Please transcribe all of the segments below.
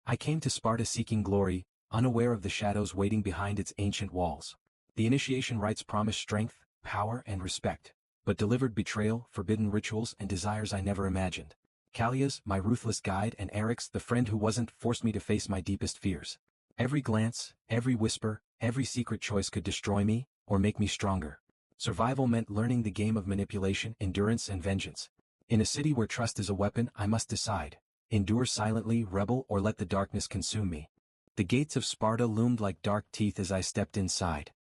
I came to Sparta seeking glory, unaware of the shadows waiting behind its ancient walls. The initiation rites promised strength, power, and respect, but delivered betrayal, forbidden rituals, and desires I never imagined. Callias, my ruthless guide, and Eryx, the friend who wasn't, forced me to face my deepest fears. Every glance, every whisper, every secret choice could destroy me, or make me stronger. Survival meant learning the game of manipulation, endurance, and vengeance. In a city where trust is a weapon, I must decide: endure silently, rebel, or let the darkness consume me. The gates of Sparta loomed like dark teeth as I stepped inside.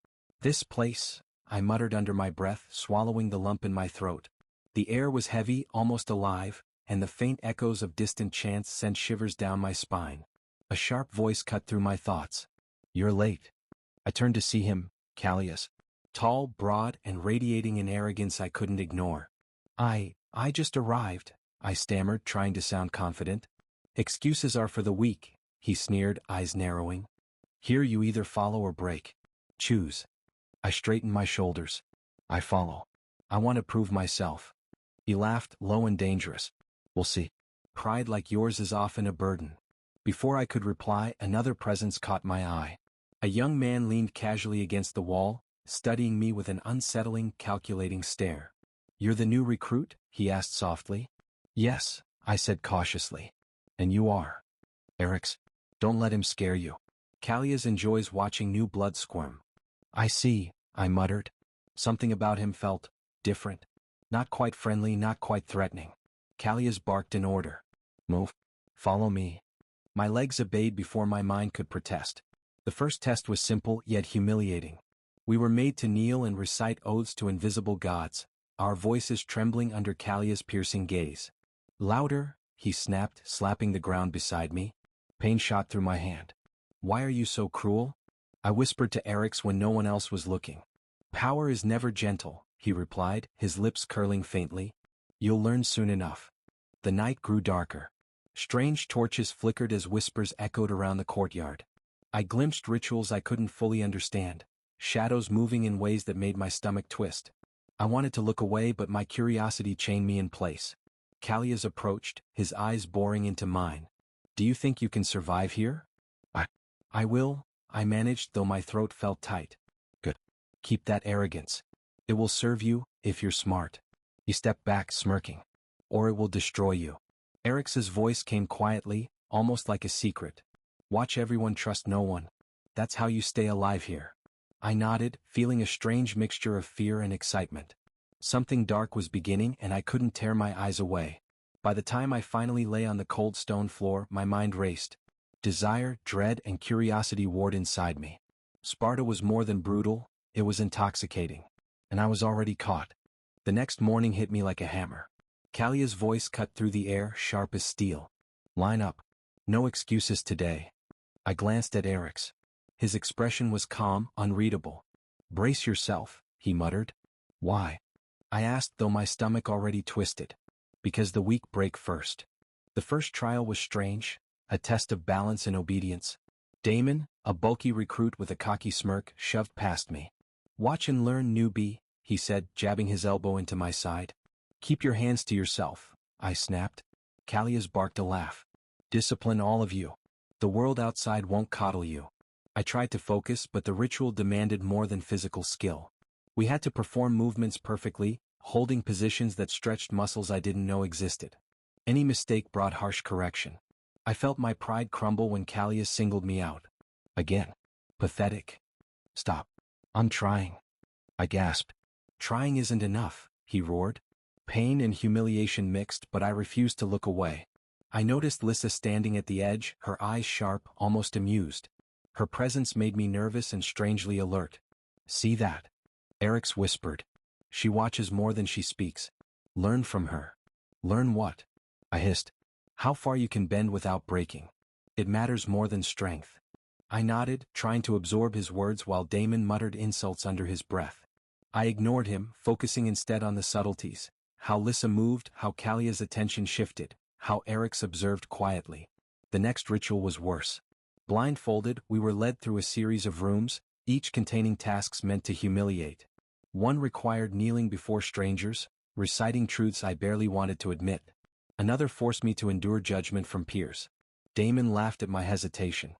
"This place," I muttered under my breath, swallowing the lump in my throat. The air was heavy, almost alive, and the faint echoes of distant chants sent shivers down my spine. A sharp voice cut through my thoughts. "You're late." I turned to see him, Callias. Tall, broad, and radiating an arrogance I couldn't ignore. I just arrived," I stammered, trying to sound confident. "Excuses are for the weak," he sneered, eyes narrowing. "Here you either follow or break. Choose." I straightened my shoulders. "I follow. I want to prove myself." He laughed, low and dangerous. "We'll see. Pride like yours is often a burden." Before I could reply, another presence caught my eye. A young man leaned casually against the wall, studying me with an unsettling, calculating stare. "You're the new recruit?" he asked softly. "Yes," I said cautiously. "And you are?" "Eryx. Don't let him scare you. Callias enjoys watching new blood squirm." "I see," I muttered. Something about him felt different. Not quite friendly, not quite threatening. Callias barked an order. "Move. Follow me." My legs obeyed before my mind could protest. The first test was simple yet humiliating. We were made to kneel and recite oaths to invisible gods, our voices trembling under Callias' piercing gaze. "Louder," he snapped, slapping the ground beside me. Pain shot through my hand. "Why are you so cruel?" I whispered to Eryx when no one else was looking. "Power is never gentle," he replied, his lips curling faintly. "You'll learn soon enough." The night grew darker. Strange torches flickered as whispers echoed around the courtyard. I glimpsed rituals I couldn't fully understand, shadows moving in ways that made my stomach twist. I wanted to look away, but my curiosity chained me in place. Callias approached, his eyes boring into mine. "Do you think you can survive here?" I will," I managed, though my throat felt tight. "Good. Keep that arrogance. It will serve you, if you're smart." He stepped back, smirking. "Or it will destroy you." Eryx's voice came quietly, almost like a secret. "Watch everyone, trust no one. That's how you stay alive here." I nodded, feeling a strange mixture of fear and excitement. Something dark was beginning, and I couldn't tear my eyes away. By the time I finally lay on the cold stone floor, my mind raced. Desire, dread, and curiosity warred inside me. Sparta was more than brutal, it was intoxicating. And I was already caught. The next morning hit me like a hammer. Callias' voice cut through the air, sharp as steel. "Line up. No excuses today." I glanced at Eryx. His expression was calm, unreadable. "Brace yourself," he muttered. "Why?" I asked, though my stomach already twisted. "Because the weak break first." The first trial was strange, a test of balance and obedience. Damon, a bulky recruit with a cocky smirk, shoved past me. "Watch and learn, newbie," he said, jabbing his elbow into my side. "Keep your hands to yourself," I snapped. Callias barked a laugh. "Discipline, all of you. The world outside won't coddle you." I tried to focus, but the ritual demanded more than physical skill. We had to perform movements perfectly, holding positions that stretched muscles I didn't know existed. Any mistake brought harsh correction. I felt my pride crumble when Callias singled me out. Again. Pathetic. "Stop. I'm trying." I gasped. "Trying isn't enough," he roared. Pain and humiliation mixed, but I refused to look away. I noticed Lissa standing at the edge, her eyes sharp, almost amused. Her presence made me nervous and strangely alert. "See that?" Eryx whispered. "She watches more than she speaks. Learn from her." "Learn what?" I hissed. "How far you can bend without breaking. It matters more than strength." I nodded, trying to absorb his words while Damon muttered insults under his breath. I ignored him, focusing instead on the subtleties. How Lissa moved, how Callias' attention shifted, how Eryx observed quietly. The next ritual was worse. Blindfolded, we were led through a series of rooms, each containing tasks meant to humiliate. One required kneeling before strangers, reciting truths I barely wanted to admit. Another forced me to endure judgment from peers. Damon laughed at my hesitation.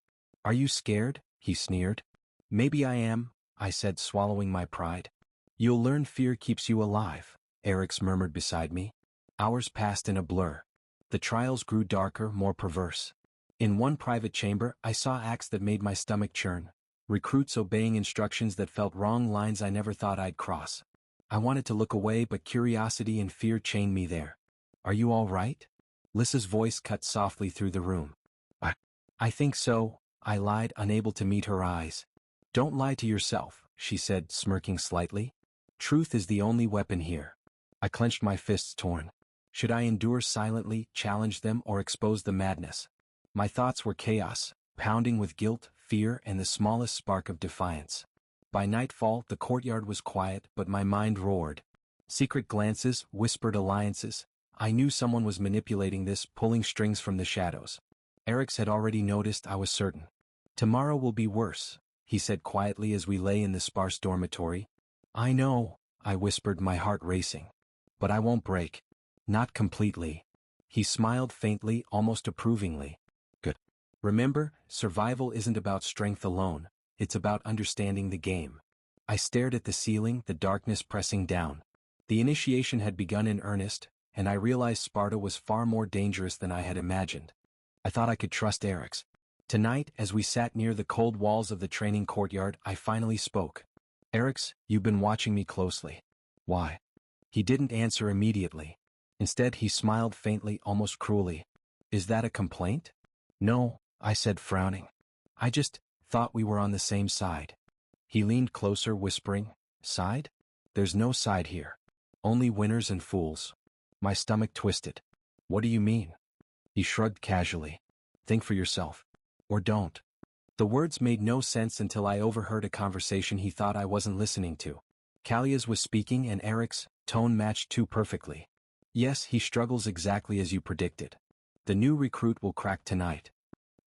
Are you scared? He sneered. Maybe I am, I said, swallowing my pride. You'll learn fear keeps you alive, Eric's murmured beside me. Hours passed in a blur. The trials grew darker, more perverse. In one private chamber, I saw acts that made my stomach churn. Recruits obeying instructions that felt wrong, lines I never thought I'd cross. I wanted to look away, but curiosity and fear chained me there. Are you all right? Lissa's voice cut softly through the room. I think so, I lied, unable to meet her eyes. Don't lie to yourself, she said, smirking slightly. Truth is the only weapon here. I clenched my fists, torn. Should I endure silently, challenge them, or expose the madness? My thoughts were chaos, pounding with guilt, fear, and the smallest spark of defiance. By nightfall, the courtyard was quiet, but my mind roared. Secret glances, whispered alliances. I knew someone was manipulating this, pulling strings from the shadows. Eric's had already noticed, I was certain. Tomorrow will be worse, he said quietly as we lay in the sparse dormitory. I know, I whispered, my heart racing. But I won't break. Not completely. He smiled faintly, almost approvingly. Good. Remember, survival isn't about strength alone, it's about understanding the game. I stared at the ceiling, the darkness pressing down. The initiation had begun in earnest, and I realized Sparta was far more dangerous than I had imagined. I thought I could trust Eric's. Tonight, as we sat near the cold walls of the training courtyard, I finally spoke. Eric's, you've been watching me closely. Why? He didn't answer immediately. Instead, he smiled faintly, almost cruelly. Is that a complaint? No, I said, frowning. I just thought we were on the same side. He leaned closer, whispering, Side? There's no side here. Only winners and fools. My stomach twisted. What do you mean? He shrugged casually. Think for yourself. Or don't. The words made no sense until I overheard a conversation he thought I wasn't listening to. Callia's was speaking, and Eric's tone matched too perfectly. Yes, he struggles exactly as you predicted. The new recruit will crack tonight.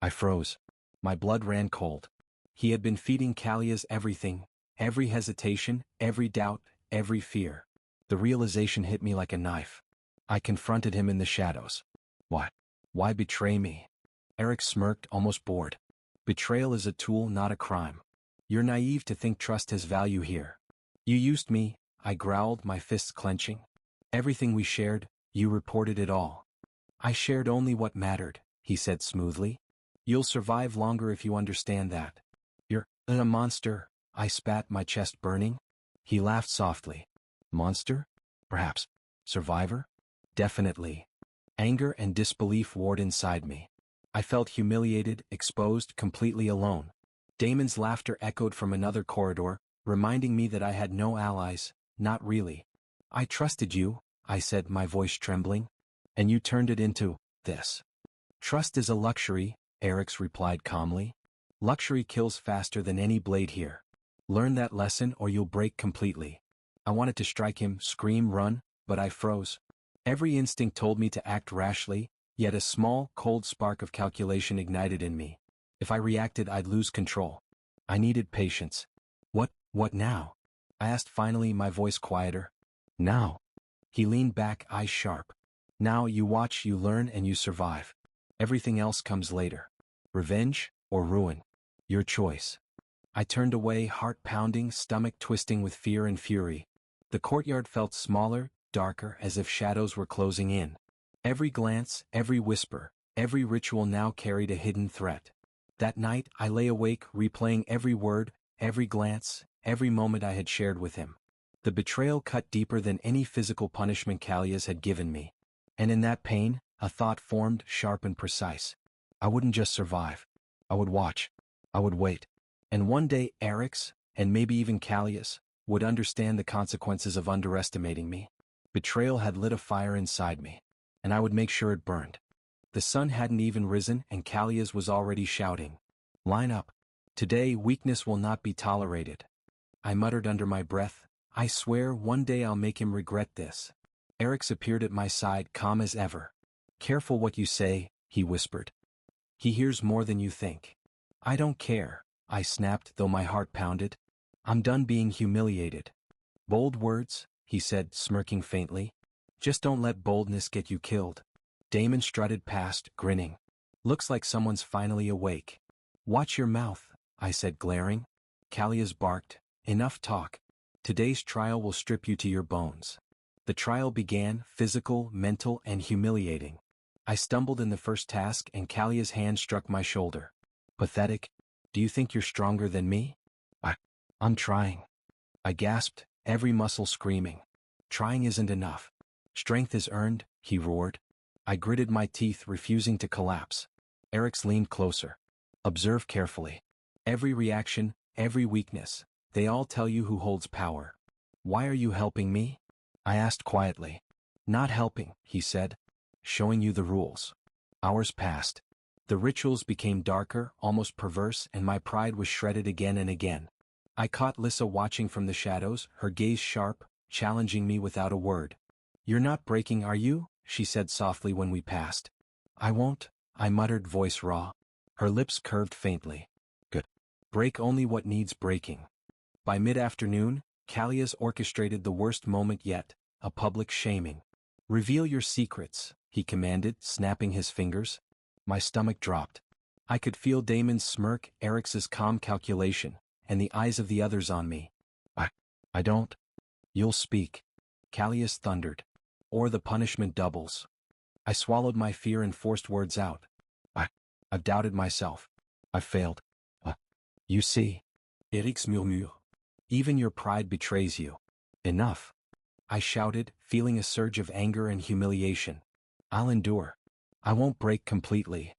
I froze. My blood ran cold. He had been feeding Callia's everything, every hesitation, every doubt, every fear. The realization hit me like a knife. I confronted him in the shadows. What? Why betray me? Eric smirked, almost bored. Betrayal is a tool, not a crime. You're naive to think trust has value here. You used me, I growled, my fists clenching. Everything we shared, you reported it all. I shared only what mattered, he said smoothly. You'll survive longer if you understand that. You're a monster, I spat, my chest burning. He laughed softly. Monster? Perhaps. Survivor? Definitely. Anger and disbelief warred inside me. I felt humiliated, exposed, completely alone. Damon's laughter echoed from another corridor, reminding me that I had no allies, not really. I trusted you, I said, my voice trembling. And you turned it into this. Trust is a luxury, Eric's replied calmly. Luxury kills faster than any blade here. Learn that lesson or you'll break completely. I wanted to strike him, scream, run, but I froze. Every instinct told me to act rashly, yet a small, cold spark of calculation ignited in me. If I reacted, I'd lose control. I needed patience. What now? I asked finally, my voice quieter. Now. He leaned back, eyes sharp. Now you watch, you learn, and you survive. Everything else comes later. Revenge or ruin. Your choice. I turned away, heart pounding, stomach twisting with fear and fury. The courtyard felt smaller, darker, as if shadows were closing in. Every glance, every whisper, every ritual now carried a hidden threat. That night, I lay awake, replaying every word, every glance, every moment I had shared with him. The betrayal cut deeper than any physical punishment Callias had given me. And in that pain, a thought formed, sharp and precise. I wouldn't just survive. I would watch. I would wait. And one day Eric's, and maybe even Callias, would understand the consequences of underestimating me. Betrayal had lit a fire inside me, and I would make sure it burned. The sun hadn't even risen, and Callias was already shouting. Line up. Today weakness will not be tolerated. I muttered under my breath, I swear one day I'll make him regret this. Eric's appeared at my side, calm as ever. Careful what you say, he whispered. He hears more than you think. I don't care, I snapped, though my heart pounded. I'm done being humiliated. Bold words, he said, smirking faintly. Just don't let boldness get you killed. Damon strutted past, grinning. Looks like someone's finally awake. Watch your mouth, I said, glaring. Callias barked. Enough talk. Today's trial will strip you to your bones. The trial began, physical, mental, and humiliating. I stumbled in the first task and Callias' hand struck my shoulder. Pathetic. Do you think you're stronger than me? I'm trying. I gasped, every muscle screaming. Trying isn't enough. Strength is earned, he roared. I gritted my teeth, refusing to collapse. Eric's leaned closer. Observe carefully. Every reaction, every weakness, they all tell you who holds power. Why are you helping me? I asked quietly. Not helping, he said. Showing you the rules. Hours passed. The rituals became darker, almost perverse, and my pride was shredded again and again. I caught Lissa watching from the shadows, her gaze sharp, challenging me without a word. You're not breaking, are you? She said softly when we passed. I won't, I muttered, voice raw. Her lips curved faintly. Good. Break only what needs breaking. By mid-afternoon, Callias orchestrated the worst moment yet, a public shaming. Reveal your secrets, he commanded, snapping his fingers. My stomach dropped. I could feel Damon's smirk, Eric's calm calculation, and the eyes of the others on me. I don't. You'll speak. Callias thundered. Or the punishment doubles. I swallowed my fear and forced words out. I've doubted myself. I've failed. You see. Eric's murmure. Even your pride betrays you. Enough. I shouted, feeling a surge of anger and humiliation. I'll endure. I won't break completely.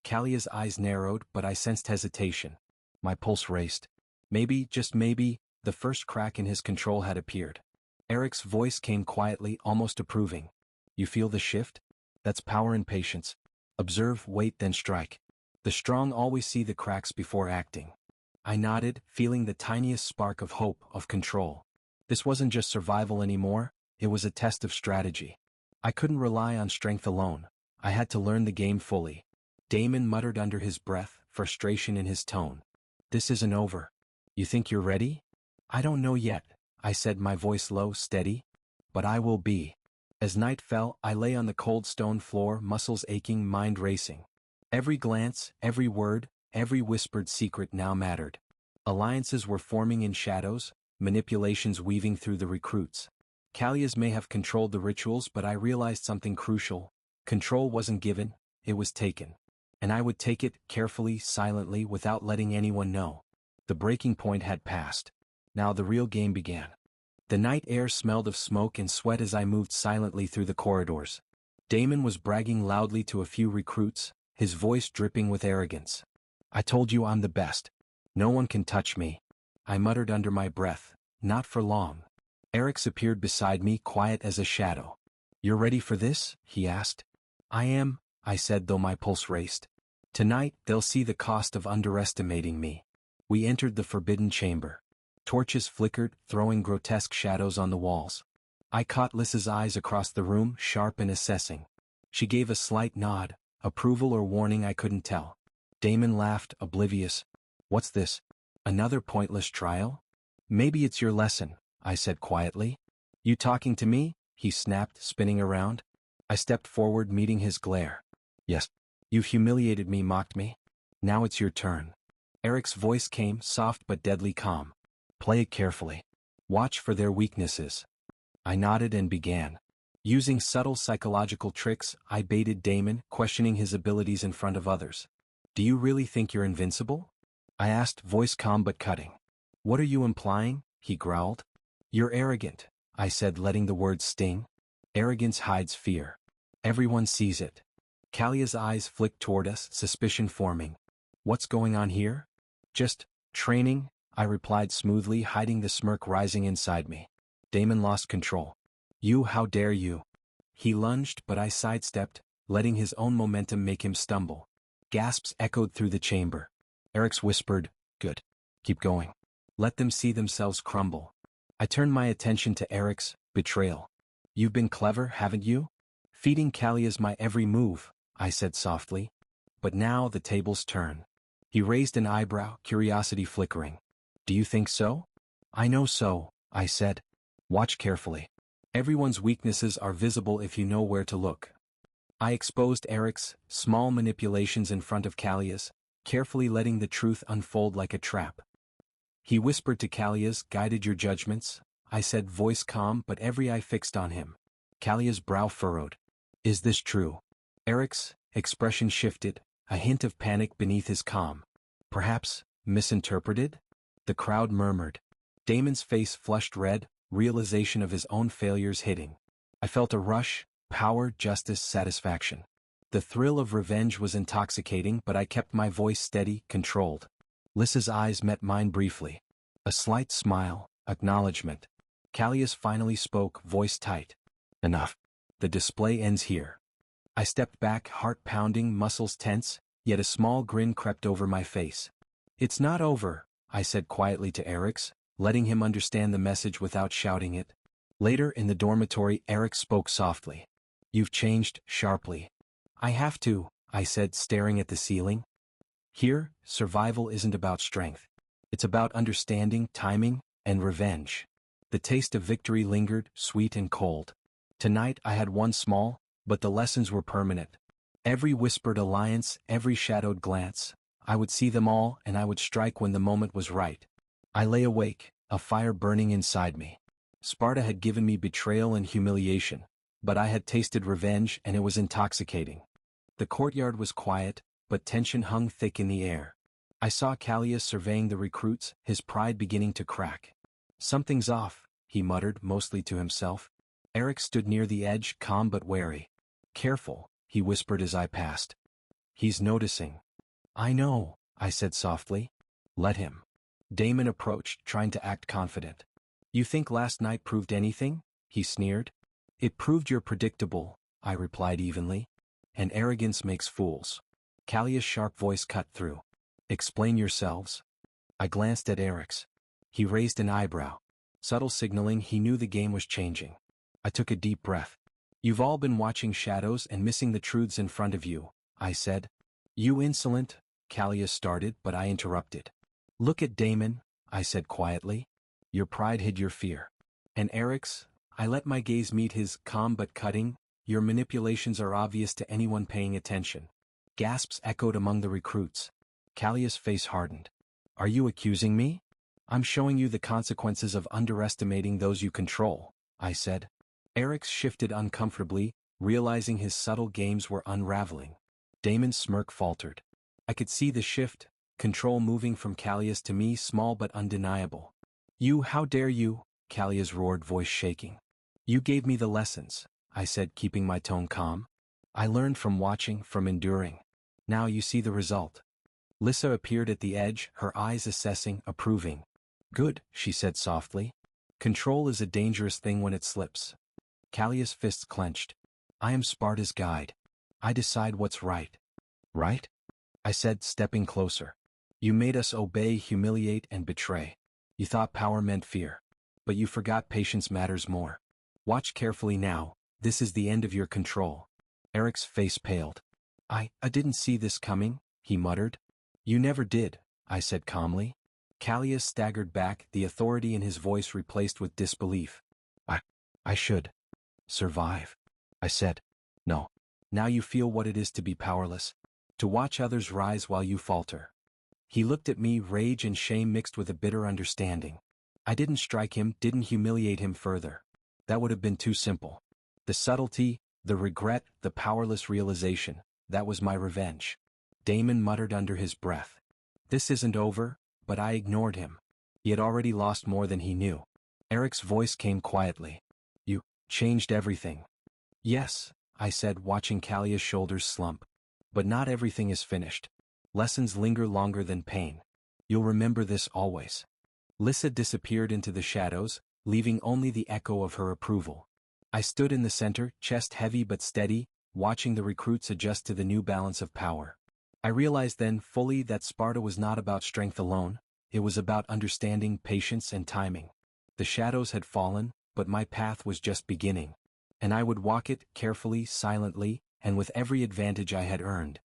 Callias' eyes narrowed, but I sensed hesitation. My pulse raced. Maybe, just maybe, the first crack in his control had appeared. Eric's voice came quietly, almost approving. You feel the shift? That's power and patience. Observe, wait, then strike. The strong always see the cracks before acting. I nodded, feeling the tiniest spark of hope, of control. This wasn't just survival anymore, it was a test of strategy. I couldn't rely on strength alone. I had to learn the game fully. Damon muttered under his breath, frustration in his tone. This isn't over. You think you're ready? I don't know yet, I said, my voice low, steady. But I will be. As night fell, I lay on the cold stone floor, muscles aching, mind racing. Every glance, every word, every whispered secret now mattered. Alliances were forming in shadows, manipulations weaving through the recruits. Callias may have controlled the rituals, but I realized something crucial. Control wasn't given, it was taken. And I would take it, carefully, silently, without letting anyone know. The breaking point had passed. Now the real game began. The night air smelled of smoke and sweat as I moved silently through the corridors. Damon was bragging loudly to a few recruits, his voice dripping with arrogance. I told you I'm the best. No one can touch me. I muttered under my breath, not for long. Eric's appeared beside me, quiet as a shadow. You're ready for this? He asked. I am, I said, though my pulse raced. Tonight, they'll see the cost of underestimating me. We entered the forbidden chamber. Torches flickered, throwing grotesque shadows on the walls. I caught Lissa's eyes across the room, sharp and assessing. She gave a slight nod, approval or warning I couldn't tell. Damon laughed, oblivious. What's this? Another pointless trial? Maybe it's your lesson, I said quietly. You talking to me? He snapped, spinning around. I stepped forward, meeting his glare. Yes. You've humiliated me, mocked me. Now it's your turn. Eric's voice came, soft but deadly calm. Play it carefully. Watch for their weaknesses. I nodded and began. Using subtle psychological tricks, I baited Damon, questioning his abilities in front of others. Do you really think you're invincible? I asked, voice calm but cutting. What are you implying? He growled. You're arrogant, I said, letting the words sting. Arrogance hides fear. Everyone sees it. Callias' eyes flicked toward us, suspicion forming. What's going on here? Just training, I replied smoothly, hiding the smirk rising inside me. Damon lost control. You, how dare you? He lunged, but I sidestepped, letting his own momentum make him stumble. Gasps echoed through the chamber. Eric's whispered, Good. Keep going. Let them see themselves crumble. I turned my attention to Eric's betrayal. You've been clever, haven't you? Feeding Callias my every move, I said softly. But now the tables turn. He raised an eyebrow, curiosity flickering. Do you think so? I know so, I said. Watch carefully. Everyone's weaknesses are visible if you know where to look. I exposed Eric's small manipulations in front of Callias, carefully letting the truth unfold like a trap. He whispered to Callias, "Guided your judgments," I said, voice calm but every eye fixed on him. Callias' brow furrowed. "Is this true?" Eric's expression shifted, a hint of panic beneath his calm. "Perhaps misinterpreted?" The crowd murmured. Damon's face flushed red, realization of his own failures hitting. I felt a rush, power, justice, satisfaction. The thrill of revenge was intoxicating, but I kept my voice steady, controlled. Lissa's eyes met mine briefly. A slight smile, acknowledgement. Callias finally spoke, voice tight. "Enough. The display ends here." I stepped back, heart pounding, muscles tense, yet a small grin crept over my face. "It's not over," I said quietly to Eric's, letting him understand the message without shouting it. Later in the dormitory, Eric spoke softly. "You've changed, sharply." "I have to," I said, staring at the ceiling. "Here, survival isn't about strength. It's about understanding, timing, and revenge." The taste of victory lingered, sweet and cold. Tonight I had won small, but the lessons were permanent. Every whispered alliance, every shadowed glance, I would see them all and I would strike when the moment was right. I lay awake, a fire burning inside me. Sparta had given me betrayal and humiliation, but I had tasted revenge and it was intoxicating. The courtyard was quiet, but tension hung thick in the air. I saw Callias surveying the recruits, his pride beginning to crack. "Something's off," he muttered, mostly to himself. Eric stood near the edge, calm but wary. "Careful," he whispered as I passed. "He's noticing." "I know," I said softly. "Let him." Damon approached, trying to act confident. "You think last night proved anything?" he sneered. "It proved you're predictable," I replied evenly. "And arrogance makes fools." Callias' sharp voice cut through. "Explain yourselves." I glanced at Eric's. He raised an eyebrow. Subtle signaling he knew the game was changing. I took a deep breath. "You've all been watching shadows and missing the truths in front of you," I said. "You insolent," Callias started, but I interrupted. "Look at Damon," I said quietly. "Your pride hid your fear." And Eric's, I let my gaze meet his, calm but cutting. "Your manipulations are obvious to anyone paying attention." Gasps echoed among the recruits. Callias' face hardened. "Are you accusing me?" "I'm showing you the consequences of underestimating those you control," I said. Eric's shifted uncomfortably, realizing his subtle games were unraveling. Damon's smirk faltered. I could see the shift, control moving from Callias to me, small but undeniable. "You, how dare you?" Callias roared, voice shaking. "You gave me the lessons," I said, keeping my tone calm. "I learned from watching, from enduring. Now you see the result." Lissa appeared at the edge, her eyes assessing, approving. "Good," she said softly. "Control is a dangerous thing when it slips." Callias' fists clenched. "I am Sparta's guide. I decide what's right." "Right?" I said, stepping closer. "You made us obey, humiliate, and betray. You thought power meant fear. But you forgot patience matters more. Watch carefully now, this is the end of your control." Eric's face paled. I didn't see this coming," he muttered. "You never did," I said calmly. Callias staggered back, the authority in his voice replaced with disbelief. I should survive," I said. "No. Now you feel what it is to be powerless, to watch others rise while you falter." He looked at me, rage and shame mixed with a bitter understanding. I didn't strike him, didn't humiliate him further. That would have been too simple. The subtlety, the regret, the powerless realization, that was my revenge. Damon muttered under his breath. "This isn't over," but I ignored him. He had already lost more than he knew. Eric's voice came quietly. "You changed everything." "Yes," I said, watching Callias' shoulders slump. "But not everything is finished. Lessons linger longer than pain. You'll remember this always." Lissa disappeared into the shadows, leaving only the echo of her approval. I stood in the center, chest heavy but steady, watching the recruits adjust to the new balance of power. I realized then fully that Sparta was not about strength alone, it was about understanding, patience, and timing. The shadows had fallen, but my path was just beginning. And I would walk it, carefully, silently, and with every advantage I had earned.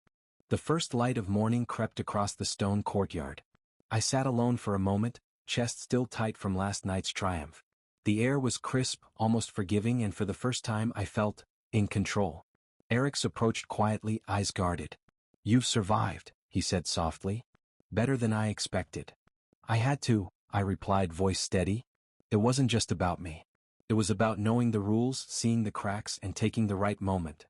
The first light of morning crept across the stone courtyard. I sat alone for a moment, chest still tight from last night's triumph. The air was crisp, almost forgiving, and for the first time I felt in control. Eric's approached quietly, eyes guarded. "You've survived," he said softly. "Better than I expected." "I had to," I replied, voice steady. "It wasn't just about me. It was about knowing the rules, seeing the cracks, and taking the right moment."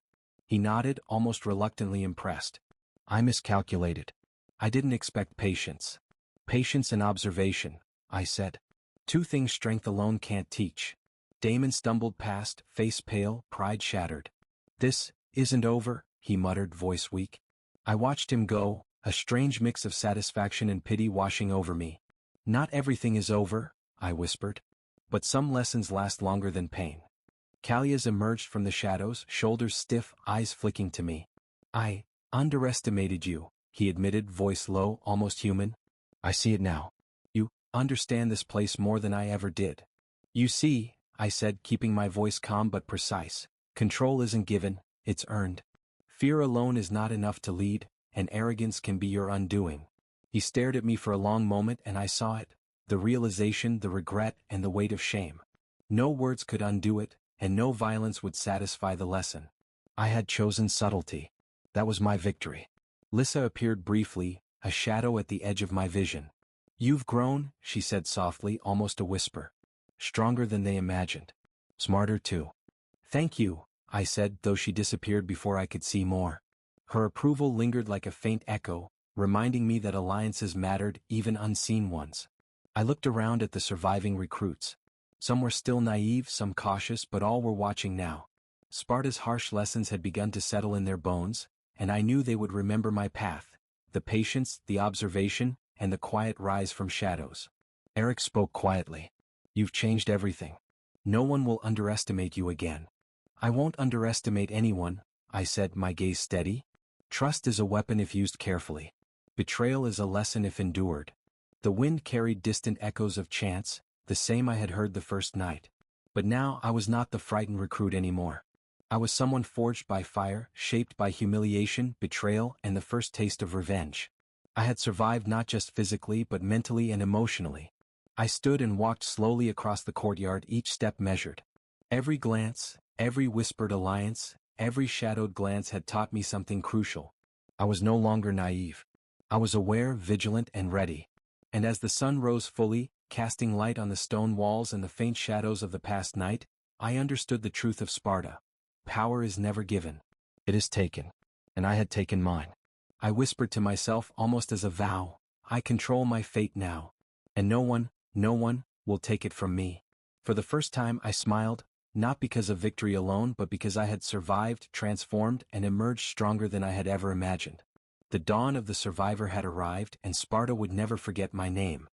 He nodded, almost reluctantly impressed. "I miscalculated. I didn't expect patience." "Patience and observation," I said. "Two things strength alone can't teach." Damon stumbled past, face pale, pride shattered. "This isn't over," he muttered, voice weak. I watched him go, a strange mix of satisfaction and pity washing over me. "Not everything is over," I whispered. "But some lessons last longer than pain." Callias emerged from the shadows, shoulders stiff, eyes flicking to me. "I underestimated you," he admitted, voice low, almost human. "I see it now. You understand this place more than I ever did." "You see," I said, keeping my voice calm but precise, "control isn't given, it's earned. Fear alone is not enough to lead, and arrogance can be your undoing." He stared at me for a long moment and I saw it, the realization, the regret, and the weight of shame. No words could undo it, and no violence would satisfy the lesson. I had chosen subtlety. That was my victory. Lissa appeared briefly, a shadow at the edge of my vision. "You've grown," she said softly, almost a whisper. "Stronger than they imagined. Smarter too." "Thank you," I said, though she disappeared before I could see more. Her approval lingered like a faint echo, reminding me that alliances mattered, even unseen ones. I looked around at the surviving recruits. Some were still naive, some cautious, but all were watching now. Sparta's harsh lessons had begun to settle in their bones, and I knew they would remember my path, the patience, the observation, and the quiet rise from shadows. Eric spoke quietly. "You've changed everything. No one will underestimate you again." "I won't underestimate anyone," I said, my gaze steady. "Trust is a weapon if used carefully. Betrayal is a lesson if endured." The wind carried distant echoes of chants, the same I had heard the first night. But now I was not the frightened recruit anymore. I was someone forged by fire, shaped by humiliation, betrayal, and the first taste of revenge. I had survived not just physically but mentally and emotionally. I stood and walked slowly across the courtyard, each step measured. Every glance, every whispered alliance, every shadowed glance had taught me something crucial. I was no longer naive. I was aware, vigilant, and ready. And as the sun rose fully, casting light on the stone walls and the faint shadows of the past night, I understood the truth of Sparta. Power is never given. It is taken. And I had taken mine. I whispered to myself almost as a vow, "I control my fate now. And no one will take it from me." For the first time I smiled, not because of victory alone but because I had survived, transformed, and emerged stronger than I had ever imagined. The dawn of the survivor had arrived, and Sparta would never forget my name.